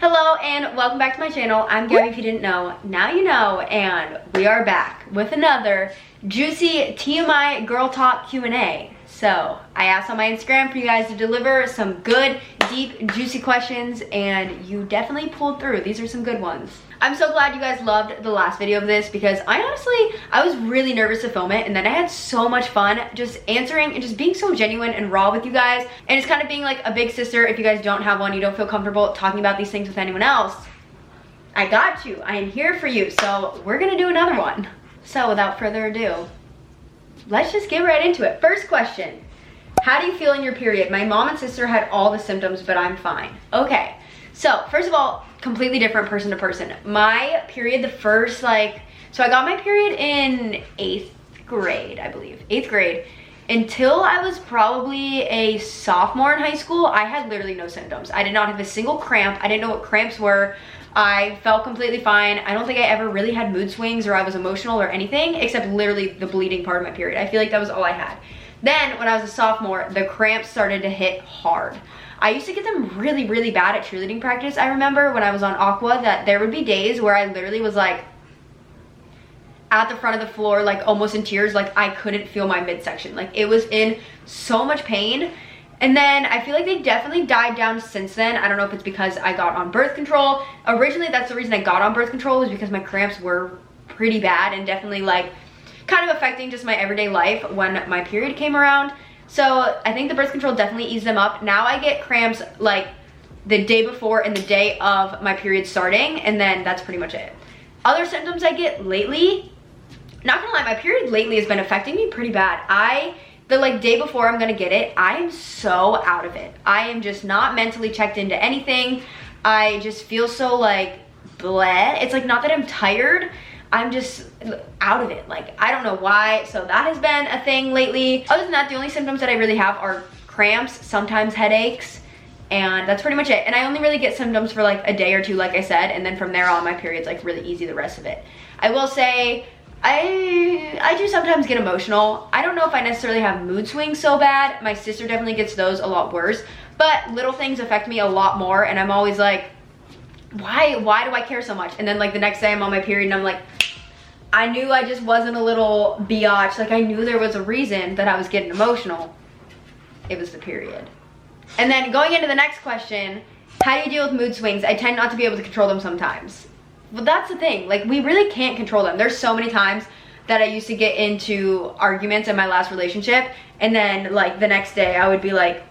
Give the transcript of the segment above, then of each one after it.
Hello and welcome back to my channel. I'm Gabi, if you didn't know. Now you know, and we are back with another juicy TMI Girl Talk Q&A. So I asked on my Instagram for you guys to deliver some good, deep, juicy questions, and you definitely pulled through. These are some good ones. I'm so glad you guys loved the last video of this because I was really nervous to film it, and then I had so much fun just answering and just being so genuine and raw with you guys. And it's kind of being like a big sister. If you guys don't have one, you don't feel comfortable talking about these things with anyone else, I got you. I am here for you. So we're gonna do another one. So without further ado, let's just get right into it. First question, how do you feel in your period? My mom and sister had all the symptoms, but I'm fine. Okay, so first of all, completely different person to person. My period, so I got my period in 8th grade, I believe, 8th grade. Until I was probably a sophomore in high school, I had literally no symptoms. I did not have a single cramp. I didn't know what cramps were. I felt completely fine. I don't think I ever really had mood swings or I was emotional or anything except literally the bleeding part of my period. I feel like that was all I had. Then when I was a sophomore, the cramps started to hit hard. I used to get them really, really bad at cheerleading practice. I remember when I was on Aqua that there would be days where I literally was like at the front of the floor, like almost in tears, like I couldn't feel my midsection. Like it was in so much pain. And then I feel like they definitely died down since then. I don't know if it's because I got on birth control. Originally, that's the reason I got on birth control, was because my cramps were pretty bad and definitely like kind of affecting just my everyday life when my period came around. So I think the birth control definitely eased them up. Now I get cramps like the day before and the day of my period starting, and then that's pretty much it. Other symptoms I get lately, not gonna lie, my period lately has been affecting me pretty bad. The day before I'm gonna get it, I am so out of it. I am just not mentally checked into anything. I just feel so like bleh. It's like not that I'm tired, I'm just out of it. Like I don't know why. So that has been a thing lately. Other than that, the only symptoms that I really have are cramps, sometimes headaches, and that's pretty much it. And I only really get symptoms for like a day or two, like I said, and then from there on my period's like really easy the rest of it. I will say I do sometimes get emotional. I don't know if I necessarily have mood swings so bad. My sister definitely gets those a lot worse, but little things affect me a lot more, and I'm always like, why do I care so much? And then like the next day I'm on my period and I'm like, I knew I just wasn't a little biatch. Like I knew there was a reason that I was getting emotional. It was the period. And then going into the next question, how do you deal with mood swings? I tend not to be able to control them sometimes. Well, that's the thing, like we really can't control them. There's so many times that I used to get into arguments in my last relationship, and then like the next day I would be like,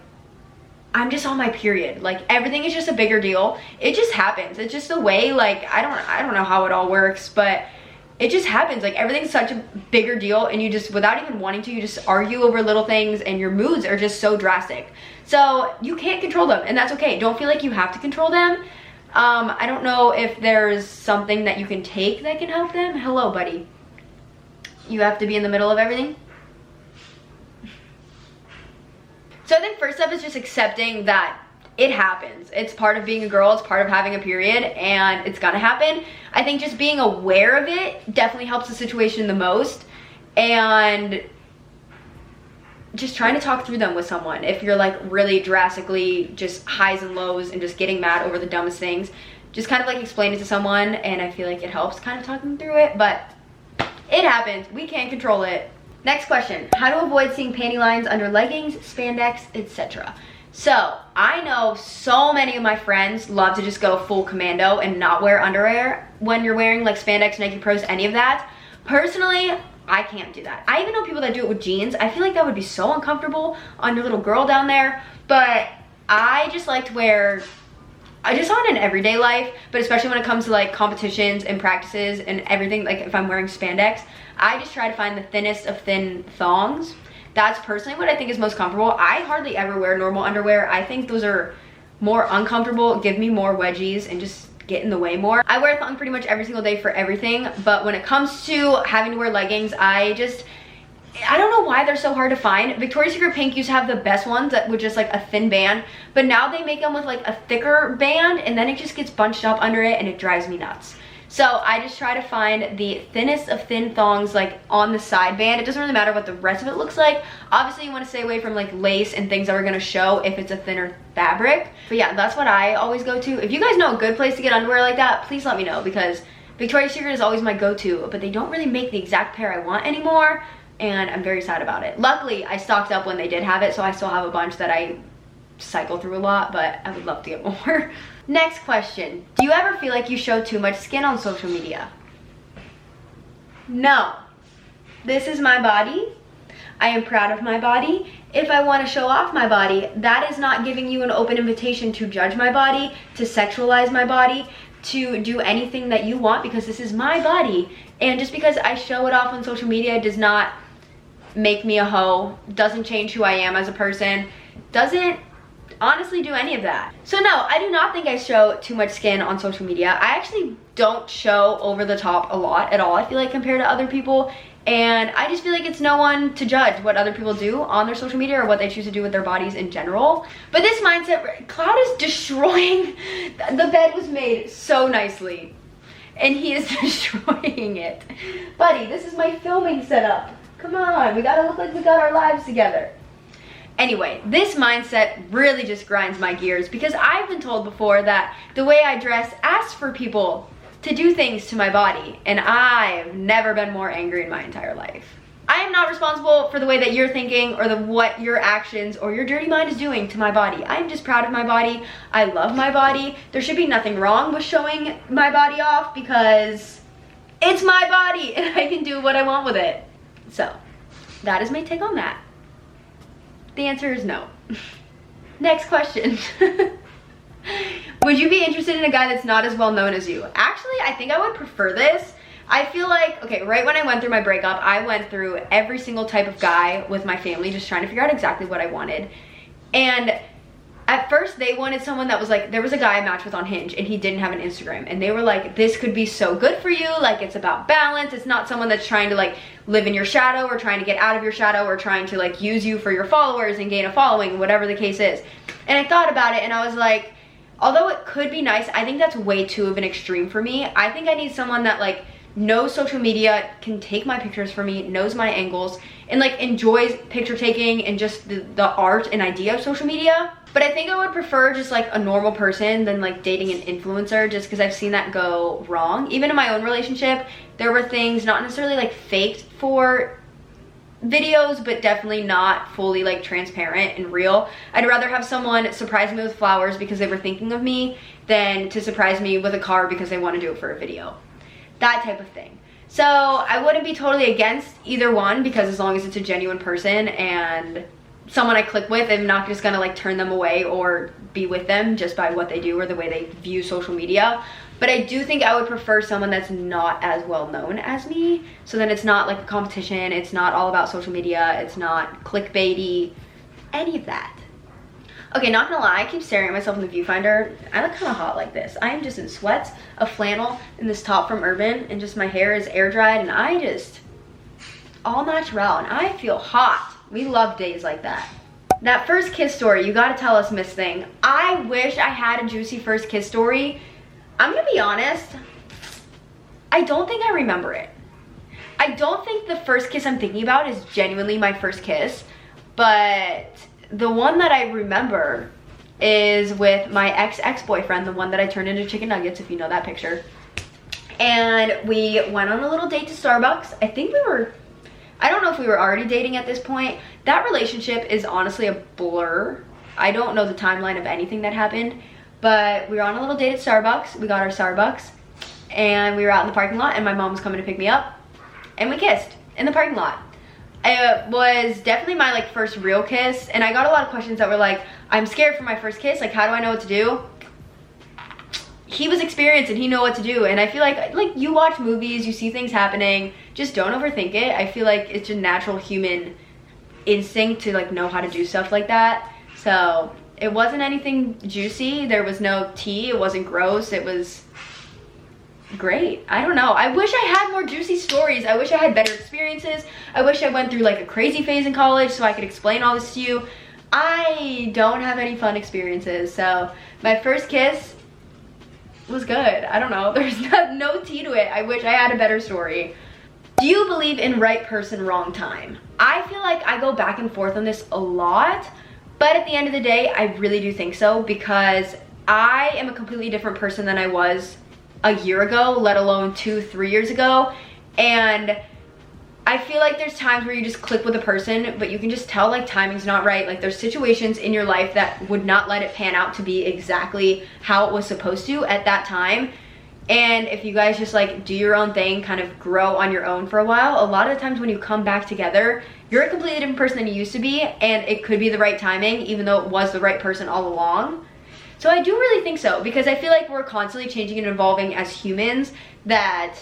I'm just on my period. Like everything is just a bigger deal. It just happens. It's just the way, like I don't know how it all works, but it just happens. Like everything's such a bigger deal, and you just, without even wanting to, you just argue over little things, and your moods are just so drastic. So you can't control them, and that's okay. Don't feel like you have to control them. I don't know if there's something that you can take that can help them. Hello, buddy. You have to be in the middle of everything. So I think first step is just accepting that it happens. It's part of being a girl, it's part of having a period, and it's gonna happen. I think just being aware of it definitely helps the situation the most, and just trying to talk through them with someone. If you're like really drastically just highs and lows and just getting mad over the dumbest things, just kind of like explain it to someone, and I feel like it helps kind of talking through it, but it happens. We can't control it. Next question, how to avoid seeing panty lines under leggings, spandex, etc. So I know so many of my friends love to just go full commando and not wear underwear when you're wearing like spandex, Nike Pros, any of that. Personally, I can't do that. I even know people that do it with jeans. I feel like that would be so uncomfortable on your little girl down there, but I just like to wear, I just on an everyday life, but especially when it comes to like competitions and practices and everything, like if I'm wearing spandex, I just try to find the thinnest of thin thongs. That's personally what I think is most comfortable. I hardly ever wear normal underwear. I think those are more uncomfortable, give me more wedgies, and just get in the way more. I wear a thong pretty much every single day for everything, but when it comes to having to wear leggings, I don't know why they're so hard to find. Victoria's Secret Pink used to have the best ones that were just like a thin band, but now they make them with like a thicker band, and then it just gets bunched up under it and it drives me nuts. So I just try to find the thinnest of thin thongs like on the side band. It doesn't really matter what the rest of it looks like. Obviously you want to stay away from like lace and things that are going to show if it's a thinner fabric. But yeah, that's what I always go to. If you guys know a good place to get underwear like that, please let me know, because Victoria's Secret is always my go-to, but they don't really make the exact pair I want anymore, and I'm very sad about it. Luckily, I stocked up when they did have it, so I still have a bunch that I cycle through a lot, but I would love to get more. Next question. Do you ever feel like you show too much skin on social media? No. This is my body. I am proud of my body. If I want to show off my body, that is not giving you an open invitation to judge my body, to sexualize my body, to do anything that you want, because this is my body. And just because I show it off on social media does not make me a hoe, doesn't change who I am as a person, doesn't honestly do any of that. So no, I do not think I show too much skin on social media. I actually don't show over the top a lot at all, I feel like, compared to other people. And I just feel like it's no one to judge what other people do on their social media or what they choose to do with their bodies in general. But this mindset, Cloud is destroying, the bed was made so nicely and he is destroying it. Buddy, this is my filming setup. Come on, we gotta look like we got our lives together. Anyway, this mindset really just grinds my gears, because I've been told before that the way I dress asks for people to do things to my body, and I've never been more angry in my entire life. I am not responsible for the way that you're thinking or what your actions or your dirty mind is doing to my body. I'm just proud of my body. I love my body. There should be nothing wrong with showing my body off, because it's my body and I can do what I want with it. So that is my take on that. The answer is no. Next question. Would you be interested in a guy that's not as well known as you? Actually, I think I would prefer this. I feel like, okay, right when I went through my breakup, I went through every single type of guy with my family, just trying to figure out exactly what I wanted. And at first they wanted someone that was like, there was a guy I matched with on Hinge and he didn't have an Instagram, and they were like, this could be so good for you, like it's about balance, it's not someone that's trying to like live in your shadow or trying to get out of your shadow or trying to like use you for your followers and gain a following, whatever the case is. And I thought about it and I was like, although it could be nice, I think that's way too of an extreme for me. I think I need someone that like knows social media, can take my pictures for me, knows my angles, and like enjoys picture taking and just the art and idea of social media. But I think I would prefer just like a normal person than like dating an influencer, just because I've seen that go wrong. Even in my own relationship, there were things not necessarily like faked for videos, but definitely not fully like transparent and real. I'd rather have someone surprise me with flowers because they were thinking of me than to surprise me with a car because they want to do it for a video. That type of thing. So I wouldn't be totally against either one, because as long as it's a genuine person and someone I click with, I'm not just gonna like turn them away or be with them just by what they do or the way they view social media. But I do think I would prefer someone that's not as well known as me, so then it's not like a competition, it's not all about social media, it's not clickbaity, any of that. Okay, not gonna lie, I keep staring at myself in the viewfinder. I look kind of hot like this. I am just in sweats, a flannel, and this top from Urban, and just my hair is air dried, and I just, all natural, and I feel hot. We love days like that. That first kiss story, you gotta tell us, Miss Thing. I wish I had a juicy first kiss story. I'm gonna be honest, I don't think I remember it. I don't think the first kiss I'm thinking about is genuinely my first kiss, but the one that I remember is with my ex-boyfriend, the one that I turned into chicken nuggets, if you know that picture. And we went on a little date to Starbucks. I don't know if we were already dating at this point. That relationship is honestly a blur. I don't know the timeline of anything that happened, but we were on a little date at Starbucks. We got our Starbucks and we were out in the parking lot, and my mom was coming to pick me up, and we kissed in the parking lot. It was definitely my like first real kiss, and I got a lot of questions that were like, I'm scared for my first kiss, like how do I know what to do? He was experienced and he knew what to do, and I feel like you watch movies, you see things happening, just don't overthink it. I feel like it's a natural human instinct to like know how to do stuff like that. So it wasn't anything juicy, there was no tea, it wasn't gross, it was great. I don't know, I wish I had more juicy stories. I wish I had better experiences. I wish I went through like a crazy phase in college so I could explain all this to you. I don't have any fun experiences. So my first kiss, was good. I don't know. There's no tea to it. I wish I had a better story. Do you believe in right person, wrong time? I feel like I go back and forth on this a lot, but at the end of the day, I really do think so, because I am a completely different person than I was a year ago, let alone 2-3 years ago. And I feel like there's times where you just click with a person, but you can just tell like timing's not right. Like there's situations in your life that would not let it pan out to be exactly how it was supposed to at that time. And if you guys just like do your own thing, kind of grow on your own for a while, a lot of the times when you come back together, you're a completely different person than you used to be, and it could be the right timing, even though it was the right person all along. So I do really think so, because I feel like we're constantly changing and evolving as humans, that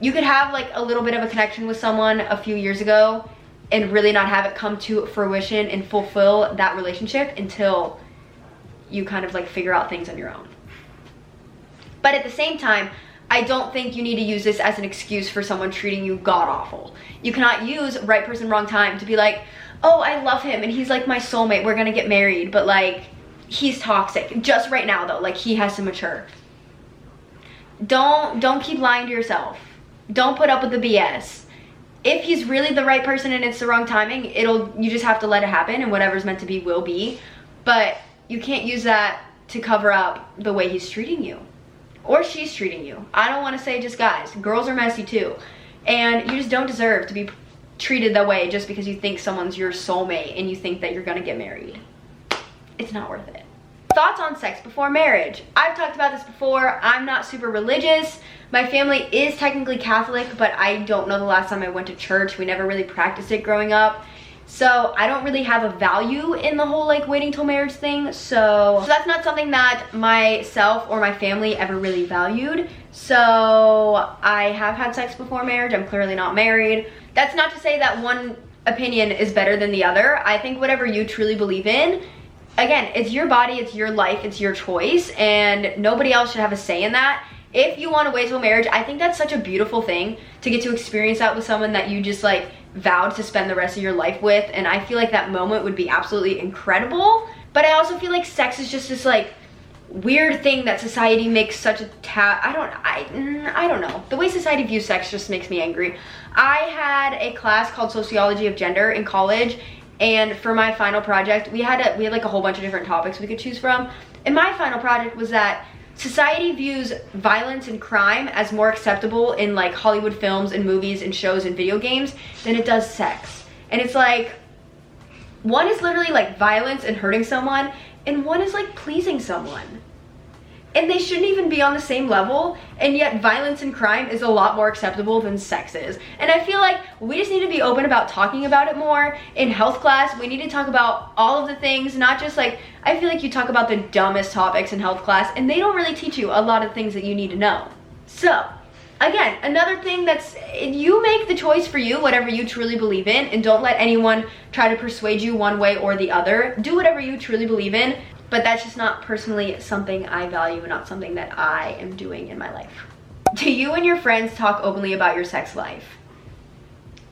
you could have like a little bit of a connection with someone a few years ago and really not have it come to fruition and fulfill that relationship until you kind of like figure out things on your own. But at the same time, I don't think you need to use this as an excuse for someone treating you god-awful. You cannot use right person, wrong time to be like, oh, I love him and he's like my soulmate, we're gonna get married, but like, he's toxic. Just right now though, like he has to mature. Don't keep lying to yourself. Don't put up with the BS. If he's really the right person and it's the wrong timing, you just have to let it happen, and whatever's meant to be will be. But you can't use that to cover up the way he's treating you or she's treating you. I don't want to say just guys. Girls are messy too. And you just don't deserve to be treated that way just because you think someone's your soulmate and you think that you're gonna get married. It's not worth it. Thoughts on sex before marriage? I've talked about this before. I'm not super religious. My family is technically Catholic, but I don't know the last time I went to church. We never really practiced it growing up. So I don't really have a value in the whole like waiting till marriage thing. So that's not something that myself or my family ever really valued. So I have had sex before marriage. I'm clearly not married. That's not to say that one opinion is better than the other. I think whatever you truly believe in, again, it's your body, it's your life, it's your choice, and nobody else should have a say in that. If you want to wait till marriage, I think that's such a beautiful thing to get to experience that with someone that you just like vowed to spend the rest of your life with, and I feel like that moment would be absolutely incredible. But I also feel like sex is just this like weird thing that society makes such a I don't know. The way society views sex just makes me angry. I had a class called Sociology of Gender in college, and for my final project, we had like a whole bunch of different topics we could choose from. And my final project was that society views violence and crime as more acceptable in like Hollywood films and movies and shows and video games than it does sex. And it's like, one is literally like violence and hurting someone, and one is like pleasing someone. And they shouldn't even be on the same level, and yet violence and crime is a lot more acceptable than sex is. And I feel like we just need to be open about talking about it more. In health class, we need to talk about all of the things, not just like, I feel like you talk about the dumbest topics in health class, and they don't really teach you a lot of things that you need to know. So, again, another thing that's, you make the choice for you, whatever you truly believe in, and don't let anyone try to persuade you one way or the other. Do whatever you truly believe in. But that's just not personally something I value and not something that I am doing in my life. Do you and your friends talk openly about your sex life?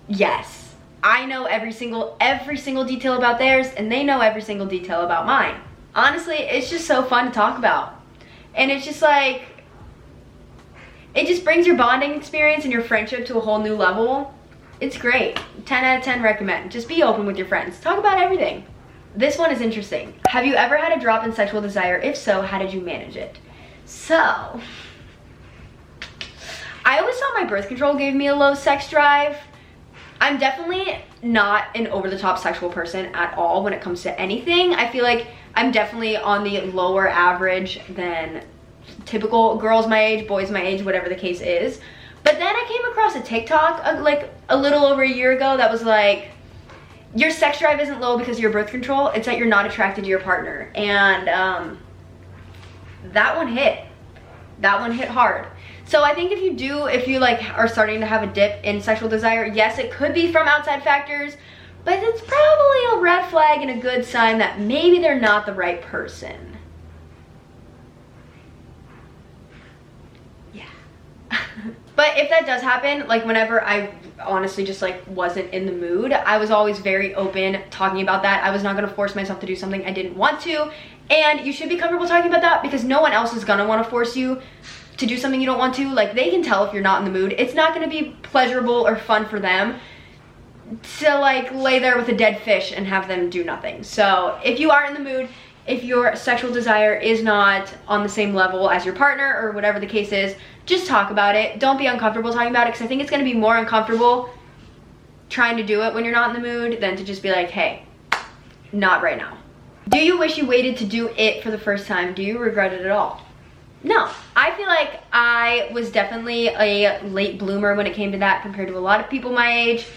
Yes. I know every single detail about theirs, and they know every single detail about mine. Honestly, it's just so fun to talk about. And it's just like, it just brings your bonding experience and your friendship to a whole new level. It's great. 10 out of 10 recommend. Just be open with your friends. Talk about everything. This one is interesting. Have you ever had a drop in sexual desire? If so, how did you manage it? So, I always thought my birth control gave me a low sex drive. I'm definitely not an over-the-top sexual person at all when it comes to anything. I feel like I'm definitely on the lower average than typical girls my age, boys my age, whatever the case is. But then I came across a TikTok like a little over a year ago that was like, your sex drive isn't low because of your birth control, it's that you're not attracted to your partner. And that one hit. That one hit hard. So I think if you like are starting to have a dip in sexual desire, yes, it could be from outside factors, but it's probably a red flag and a good sign that maybe they're not the right person. Yeah. But if that does happen, like whenever I honestly just like wasn't in the mood, I was always very open talking about that. I was not gonna force myself to do something I didn't want to. And you should be comfortable talking about that because no one else is gonna wanna force you to do something you don't want to. Like they can tell if you're not in the mood. It's not gonna be pleasurable or fun for them to like lay there with a dead fish and have them do nothing. So if you are in the mood, if your sexual desire is not on the same level as your partner or whatever the case is, just talk about it. Don't be uncomfortable talking about it because I think it's gonna be more uncomfortable trying to do it when you're not in the mood than to just be like, hey, not right now. Do you wish you waited to do it for the first time? Do you regret it at all? No, I feel like I was definitely a late bloomer when it came to that compared to a lot of people my age.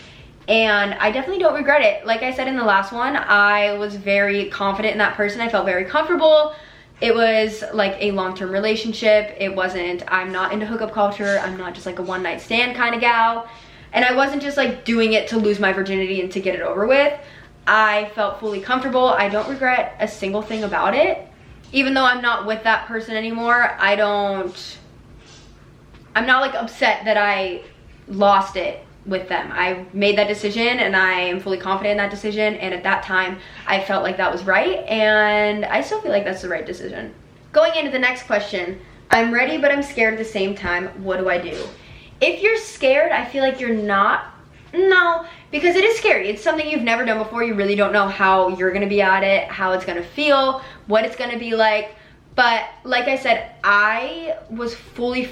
And I definitely don't regret it. Like I said in the last one, I was very confident in that person. I felt very comfortable. It was like a long-term relationship. It wasn't, I'm not into hookup culture. I'm not just like a one-night stand kind of gal. And I wasn't just like doing it to lose my virginity and to get it over with. I felt fully comfortable. I don't regret a single thing about it. Even though I'm not with that person anymore, I'm not like upset that I lost it with them. I made that decision and I am fully confident in that decision, and at that time I felt like that was right, and I still feel like that's the right decision. Going into the next question, I'm ready but I'm scared at the same time. What do I do? If you're scared, I feel like you're not. No, because it is scary. It's something you've never done before. You really don't know how you're gonna be at it, how it's gonna feel, what it's gonna be like. But like I said, I was fully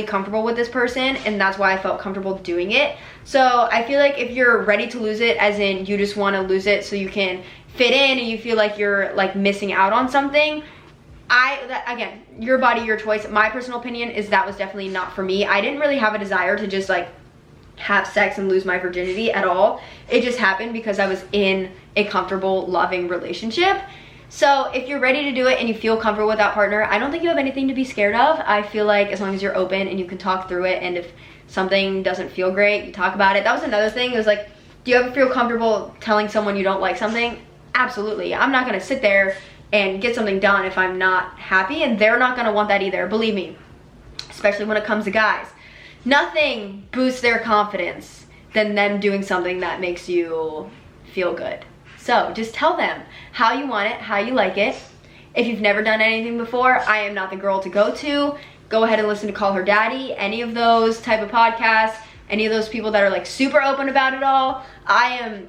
comfortable with this person, and that's why I felt comfortable doing it. So I feel like if you're ready to lose it, as in you just want to lose it so you can fit in and you feel like you're like missing out on something, again, your body, your choice. My personal opinion is that was definitely not for me. I didn't really have a desire to just like have sex and lose my virginity at all. It just happened because I was in a comfortable, loving relationship. So if you're ready to do it and you feel comfortable with that partner, I don't think you have anything to be scared of. I feel like as long as you're open and you can talk through it, and if something doesn't feel great, you talk about it. That was another thing. It was like, do you ever feel comfortable telling someone you don't like something? Absolutely. I'm not gonna sit there and get something done if I'm not happy, and they're not gonna want that either, believe me, especially when it comes to guys. Nothing boosts their confidence than them doing something that makes you feel good. So just tell them how you want it, how you like it. If you've never done anything before, I am not the girl to go to. Go ahead and listen to Call Her Daddy, any of those type of podcasts, any of those people that are like super open about it all.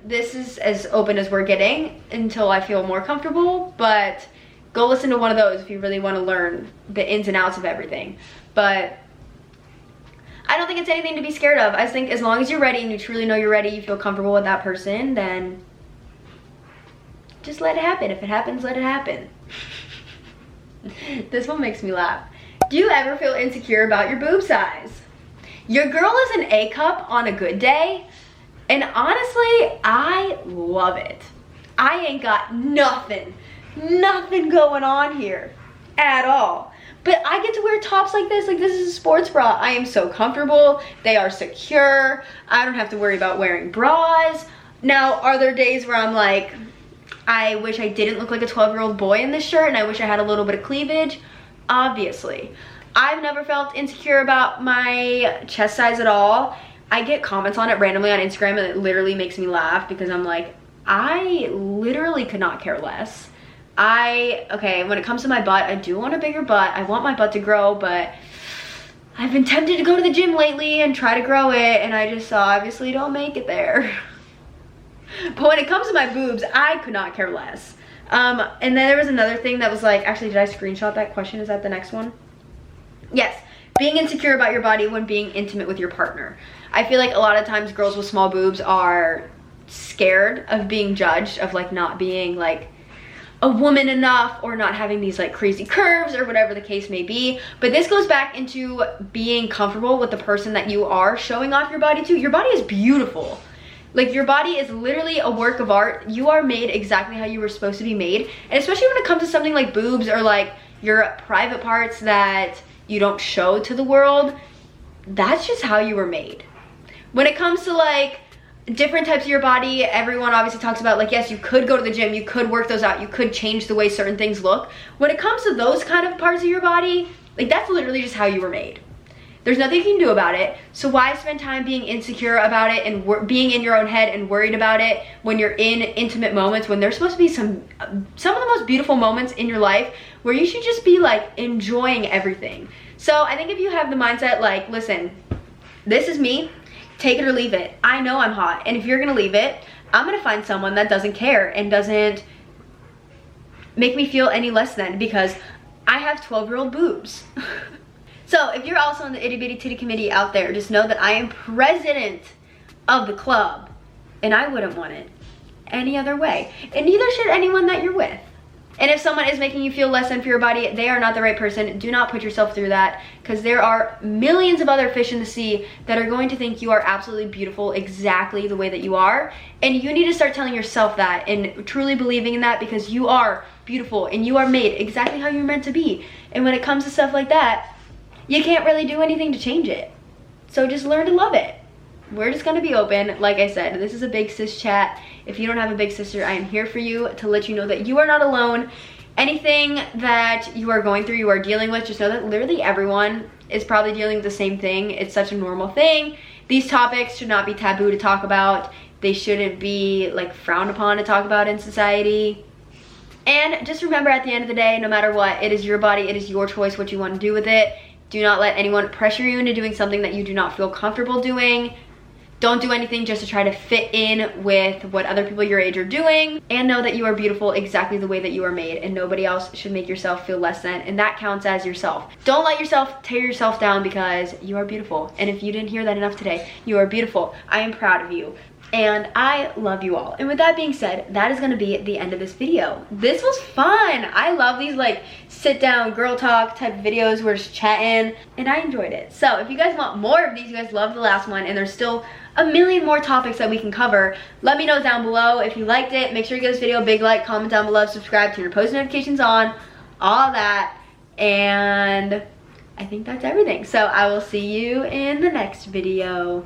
This is as open as we're getting until I feel more comfortable, but go listen to one of those if you really want to learn the ins and outs of everything. But I don't think it's anything to be scared of. I think as long as you're ready and you truly know you're ready, you feel comfortable with that person, then just let it happen. If it happens, let it happen. This one makes me laugh. Do you ever feel insecure about your boob size? Your girl is an A cup on a good day, and honestly, I love it. I ain't got nothing going on here at all. But I get to wear tops like this is a sports bra. I am so comfortable. They are secure. I don't have to worry about wearing bras. Now, are there days where I'm like, I wish I didn't look like a 12-year-old boy in this shirt and I wish I had a little bit of cleavage? Obviously. I've never felt insecure about my chest size at all. I get comments on it randomly on Instagram and it literally makes me laugh because I'm like, I literally could not care less. Okay, when it comes to my butt, I do want a bigger butt. I want my butt to grow, but I've been tempted to go to the gym lately and try to grow it, and I just obviously don't make it there. But when it comes to my boobs, I could not care less. And then there was another thing that was like, actually, did I screenshot that question? Is that the next one? Yes, being insecure about your body when being intimate with your partner. I feel like a lot of times girls with small boobs are scared of being judged, of like not being like a woman enough or not having these like crazy curves or whatever the case may be. But this goes back into being comfortable with the person that you are showing off your body to. Your body is beautiful. Like, your body is literally a work of art. You are made exactly how you were supposed to be made. And especially when it comes to something like boobs or like your private parts that you don't show to the world, that's just how you were made. When it comes to like different types of your body, everyone obviously talks about like, yes, you could go to the gym, you could work those out, you could change the way certain things look. When it comes to those kind of parts of your body, like, that's literally just how you were made. There's nothing you can do about it. So why spend time being insecure about it and being in your own head and worried about it when you're in intimate moments, when there's supposed to be some of the most beautiful moments in your life where you should just be like enjoying everything. So I think if you have the mindset like, listen, this is me, take it or leave it. I know I'm hot, and if you're gonna leave it, I'm gonna find someone that doesn't care and doesn't make me feel any less than because I have 12-year-old boobs. So if you're also on the itty bitty titty committee out there, just know that I am president of the club, and I wouldn't want it any other way, and neither should anyone that you're with. And if someone is making you feel less than for your body, they are not the right person. Do not put yourself through that, because there are millions of other fish in the sea that are going to think you are absolutely beautiful exactly the way that you are. And you need to start telling yourself that and truly believing in that, because you are beautiful and you are made exactly how you're meant to be. And when it comes to stuff like that, you can't really do anything to change it. So just learn to love it. We're just gonna be open. Like I said, this is a big sis chat. If you don't have a big sister, I am here for you to let you know that you are not alone. Anything that you are going through, you are dealing with, just know that literally everyone is probably dealing with the same thing. It's such a normal thing. These topics should not be taboo to talk about. They shouldn't be like frowned upon to talk about in society. And just remember, at the end of the day, no matter what, it is your body, it is your choice what you want to do with it. Do not let anyone pressure you into doing something that you do not feel comfortable doing. Don't do anything just to try to fit in with what other people your age are doing. And know that you are beautiful exactly the way that you are made, and nobody else should make yourself feel less than, and that counts as yourself. Don't let yourself tear yourself down, because you are beautiful. And if you didn't hear that enough today, you are beautiful. I am proud of you. And I love you all. And with that being said, that is gonna be the end of this video. This was fun. I love these like sit down girl talk type videos. We're just chatting, and I enjoyed it. So if you guys want more of these, you guys loved the last one, and there's still a million more topics that we can cover, let me know down below. If you liked it, make sure you give this video a big like, comment down below, subscribe, turn your post notifications on, all that. And I think that's everything. So I will see you in the next video.